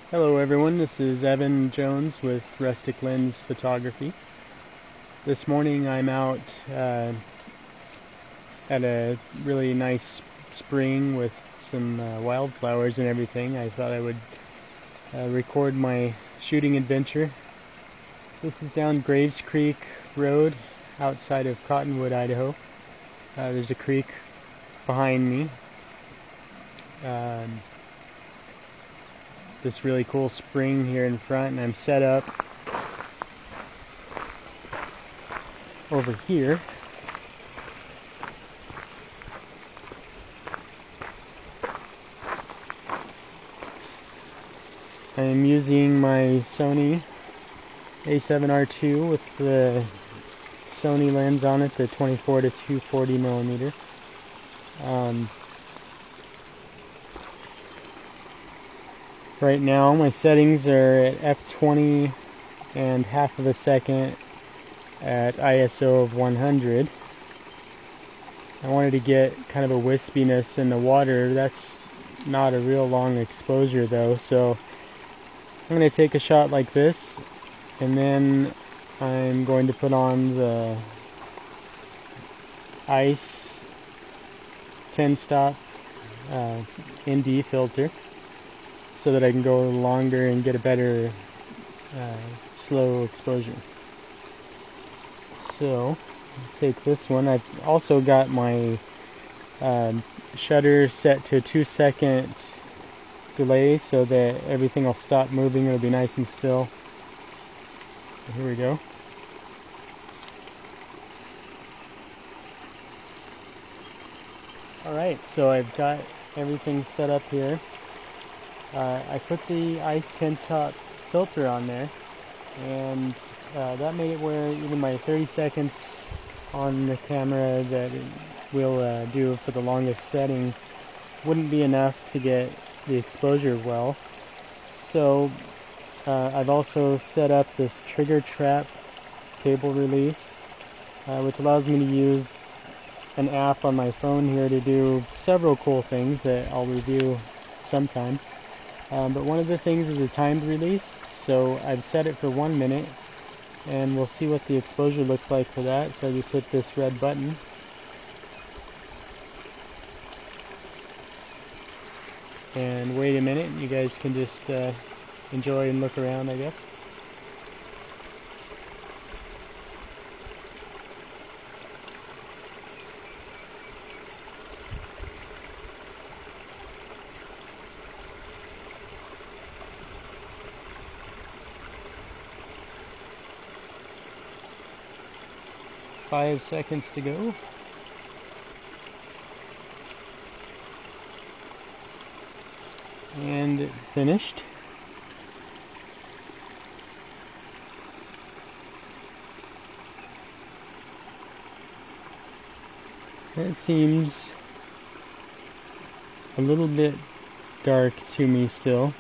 Hello everyone, this is Evan Jones with Rustic Lens Photography. This morning I'm out at a really nice spring with some wildflowers and everything. I thought I would record my shooting adventure. This is down Graves Creek Road outside of Cottonwood, Idaho. There's a creek behind me. This really cool spring here in front, and I'm set up over here. I am using my Sony A7R II with the Sony lens on it, the 24 to 240 millimeter. Right now my settings are at f20 and half of a second at ISO of 100. I wanted to get kind of a wispiness in the water. That's not a real long exposure though, so I'm going to take a shot like this, and then I'm going to put on the ice 10-stop ND filter so that I can go longer and get a better slow exposure. So I'll take this one. I've also got my shutter set to a 2-second delay so that everything will stop moving. It'll be nice and still. Here we go. Alright, so I've got everything set up here. I put the ice 10-stop filter on there, and that made it where even my 30 seconds on the camera that it will do for the longest setting wouldn't be enough to get the exposure well. So I've also set up this trigger trap cable release, which allows me to use an app on my phone here to do several cool things that I'll review sometime. But one of the things is a timed release, so I've set it for 1 minute, and we'll see what the exposure looks like for that. So I just hit this red button. And wait a minute, you guys can just enjoy and look around, I guess. Five seconds to go. And it finished. That seems a little bit dark to me still.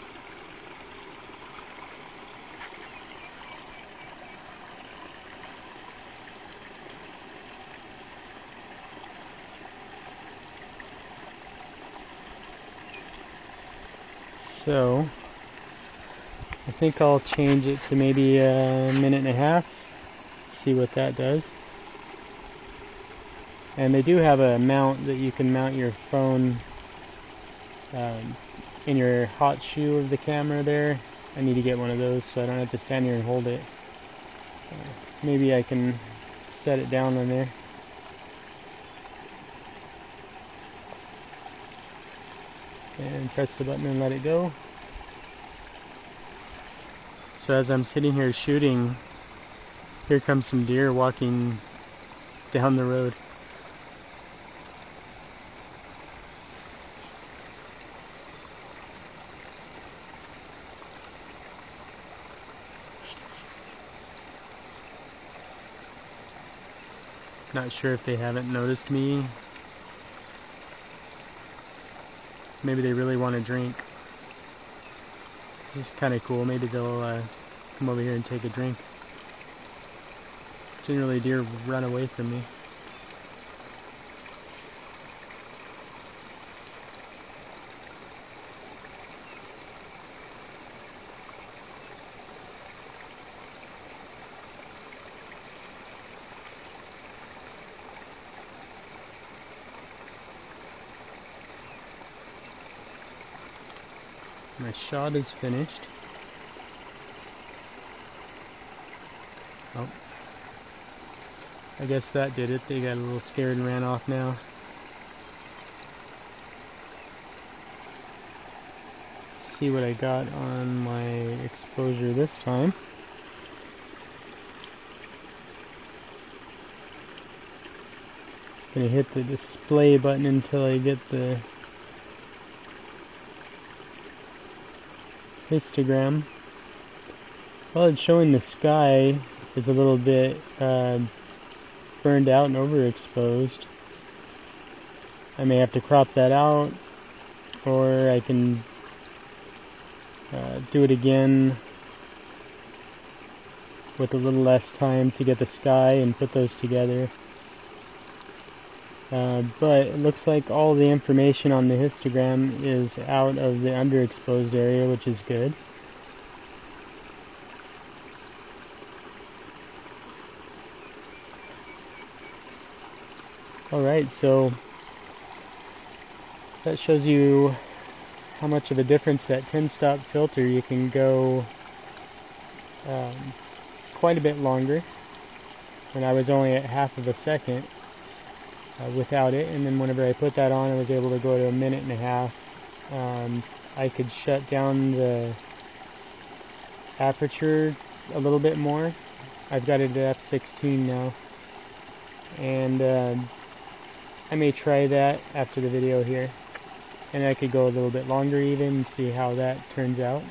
So I think I'll change it to maybe a minute and a half, see what that does. And they do have a mount that you can mount your phone in your hot shoe of the camera there. I need to get one of those so I don't have to stand here and hold it. Maybe I can set it down on there. And press the button and let it go. So as I'm sitting here shooting, here comes some deer walking down the road. Not sure if they haven't noticed me. Maybe they really want to drink. It's kind of cool. Maybe they'll come over here and take a drink. Generally, deer run away from me. My shot is finished. Oh, I guess that did it. They got a little scared and ran off now. See what I got on my exposure this time. Gonna hit the display button until I get the histogram. Well, it's showing the sky is a little bit burned out and overexposed. I may have to crop that out, or I can do it again with a little less time to get the sky and put those together. But it looks like all the information on the histogram is out of the underexposed area, which is good. Alright, so that shows you how much of a difference that 10-stop filter. You can go quite a bit longer, and I was only at half of a second without it, and then whenever I put that on, I was able to go to 1.5 minutes. I could shut down the aperture a little bit more. I've got it at f16 now, and I may try that after the video here, and I could go a little bit longer even and see how that turns out.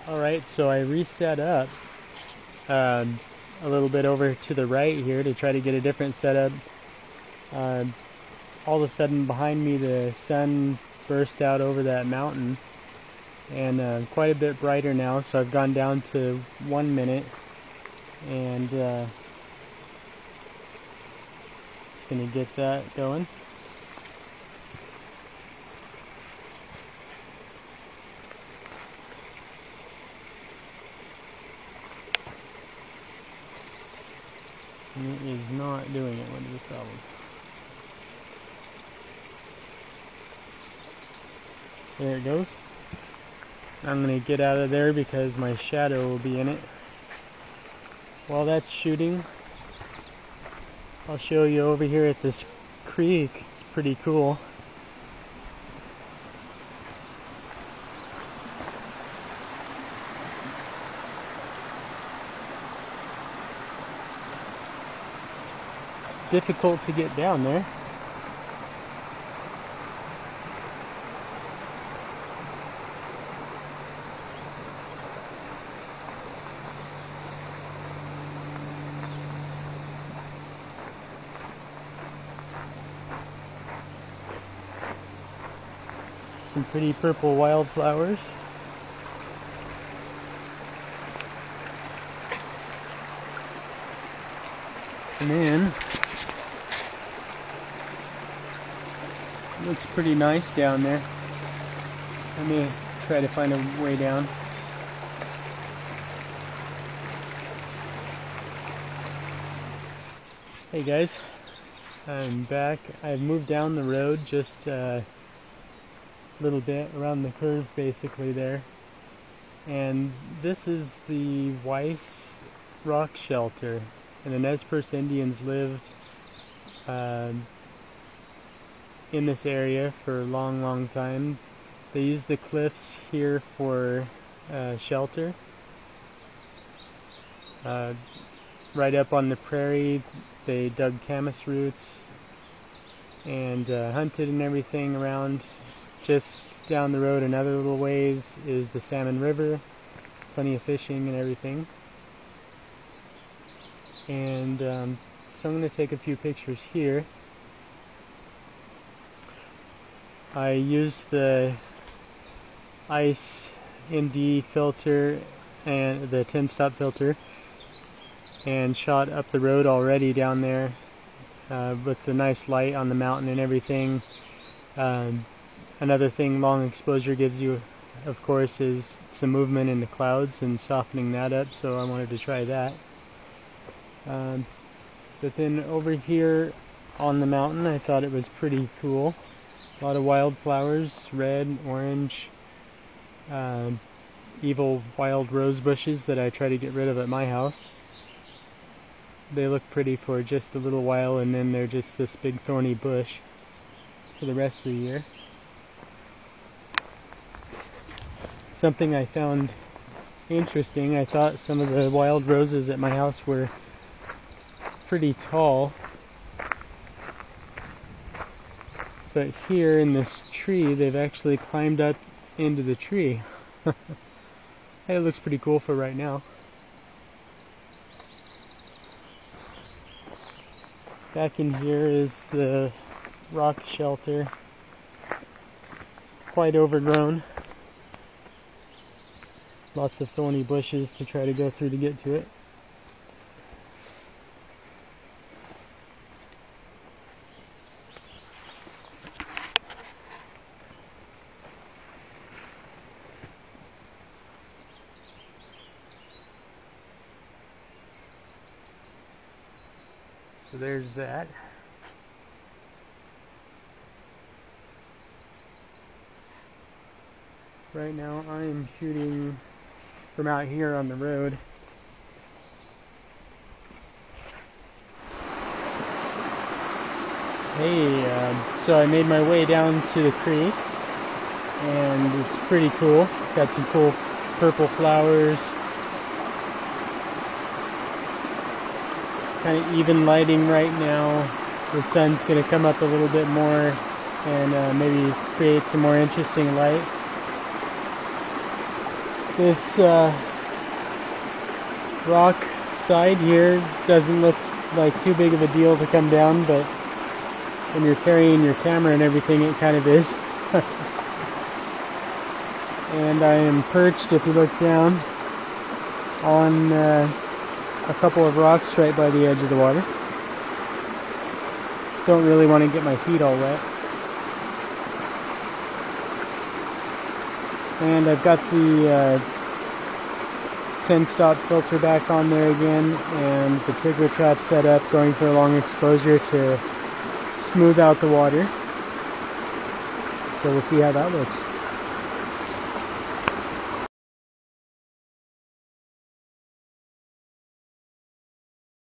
Alright, so I reset up a little bit over to the right here to try to get a different setup. All of a sudden behind me the sun burst out over that mountain, and quite a bit brighter now, so I've gone down to 1 minute, and just gonna get that going. And it is not doing it. What is the problem? There it goes. I'm going to get out of there because my shadow will be in it. While that's shooting, I'll show you over here at this creek. It's pretty cool. Difficult to get down there. Some pretty purple wildflowers. And then it looks pretty nice down there. Let me try to find a way down. Hey guys, I'm back. I've moved down the road just a little bit around the curve basically there. And this is the Weis Rockshelter. And the Nez Perce Indians lived in this area for a long time. They used the cliffs here for shelter. Right up on the prairie, they dug camas roots and hunted and everything around. Just down the road another little ways is the Salmon River, plenty of fishing and everything. And so I'm going to take a few pictures here. I used the ice ND filter and the 10-stop filter and shot up the road already down there with the nice light on the mountain and everything. Another thing long exposure gives you, of course, is some movement in the clouds and softening that up, so I wanted to try that. But then over here on the mountain. I thought it was pretty cool. A lot of wildflowers, red, orange, evil wild rose bushes that I try to get rid of at my house. They look pretty for just a little while, and then they're just this big thorny bush for the rest of the year. Something I found interesting, I thought some of the wild roses at my house were pretty tall, but here in this tree they've actually climbed up into the tree. It looks pretty cool for right now. Back in here is the rock shelter, quite overgrown. Lots of thorny bushes to try to go through to get to it. So there's that. Right now I am shooting from out here on the road. Hey, so I made my way down to the creek, and it's pretty cool. Got some cool purple flowers. Kind of even lighting right now. The sun's going to come up a little bit more and maybe create some more interesting light. This rock side here doesn't look like too big of a deal to come down, but when you're carrying your camera and everything, it kind of is. And I am perched, if you look down, on a couple of rocks right by the edge of the water. Don't really want to get my feet all wet. And I've got the 10-stop filter back on there again, and the trigger trap set up, going for a long exposure to smooth out the water. So we'll see how that looks.